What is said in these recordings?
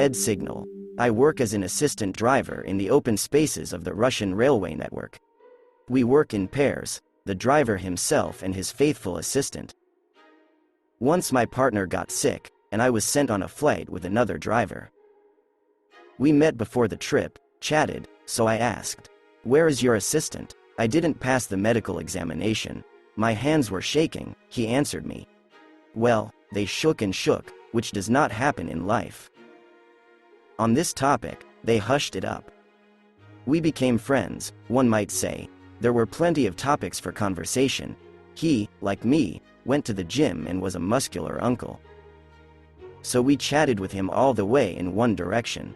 red signal. I work as an assistant driver in the open spaces of the Russian railway network. We work in pairs, the driver himself and his faithful assistant. Once my partner got sick, and I was sent on a flight with another driver. We met before the trip, chatted, so I asked, "Where is your assistant? I didn't pass the medical examination. My hands were shaking," he answered me. Well, they shook and shook, which does not happen in life. On this topic, they hushed it up. We became friends, one might say. There were plenty of topics for conversation. He, like me, went to the gym and was a muscular uncle. So we chatted with him all the way in one direction.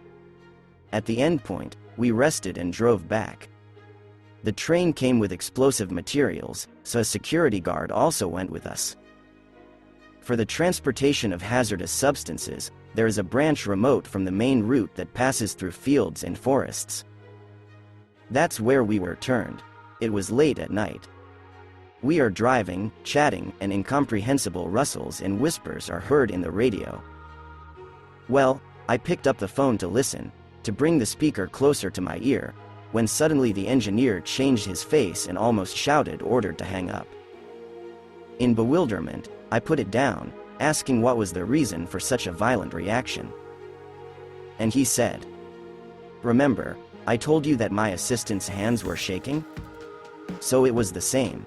At the end point, we rested and drove back. The train came with explosive materials, so a security guard also went with us. For the transportation of hazardous substances, there is a branch remote from the main route that passes through fields and forests. That's where we were turned. It was late at night. We are driving, chatting, and incomprehensible rustles and whispers are heard in the radio. Well, I picked up the phone to listen, to bring the speaker closer to my ear, when suddenly the engineer changed his face and almost shouted ordered to hang up. In bewilderment, I put it down, asking what was the reason for such a violent reaction. And he said, "Remember, I told you that my assistant's hands were shaking? So it was the same."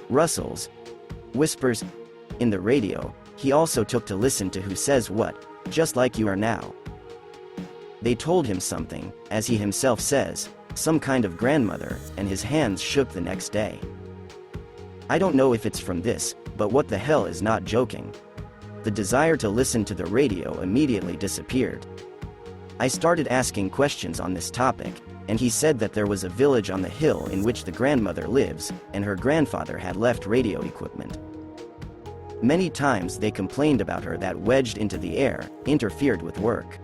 Rustles, whispers, in the radio. He also took to listen to Who Says What, just like you are now. They told him something, as he himself says, some kind of grandmother, and his hands shook the next day. I don't know if it's from this, but what the hell is not joking? The desire to listen to the radio immediately disappeared. I started asking questions on this topic, and he said that there was a village on the hill in which the grandmother lives, and her grandfather had left radio equipment. Many times they complained about her that wedged into the air, interfered with work.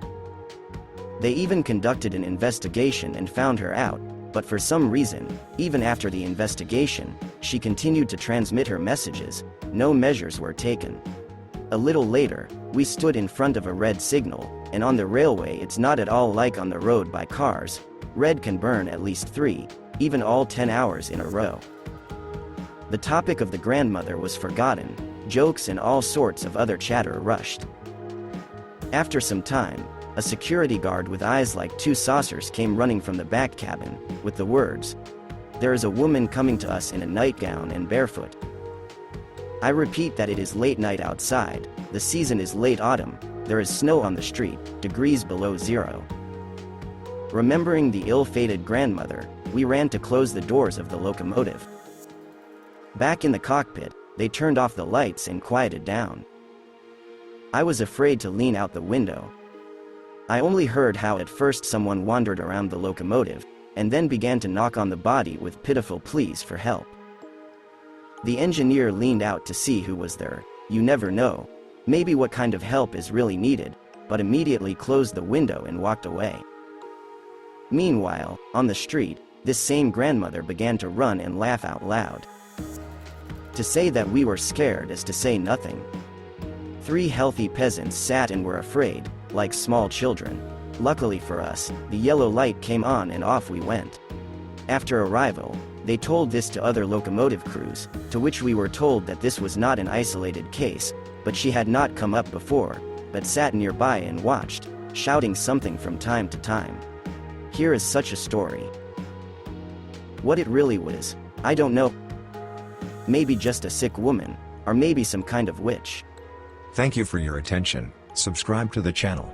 They even conducted an investigation and found her out, but for some reason, even after the investigation, she continued to transmit her messages. No measures were taken. A little later, we stood in front of a red signal, and on the railway it's not at all like on the road by cars. Red can burn at least 3, even all 10 hours in a row. The topic of the grandmother was forgotten, jokes and all sorts of other chatter rushed. After some time, a security guard with eyes like 2 saucers came running from the back cabin, with the words, "There is a woman coming to us in a nightgown and barefoot." I repeat that it is late night outside, the season is late autumn, there is snow on the street, degrees below zero. Remembering the ill-fated grandmother, we ran to close the doors of the locomotive. Back in the cockpit, they turned off the lights and quieted down. I was afraid to lean out the window. I only heard how at first someone wandered around the locomotive, and then began to knock on the body with pitiful pleas for help. The engineer leaned out to see who was there. You never know, maybe what kind of help is really needed, but immediately closed the window and walked away. Meanwhile, on the street, this same grandmother began to run and laugh out loud. To say that we were scared is to say nothing. 3 healthy peasants sat and were afraid, like small children. Luckily for us, the yellow light came on and off we went. After arrival, they told this to other locomotive crews, to which we were told that this was not an isolated case, but she had not come up before, but sat nearby and watched, shouting something from time to time. Here is such a story. What it really was, I don't know. Maybe just a sick woman, or maybe some kind of witch. Thank you for your attention. Subscribe to the channel.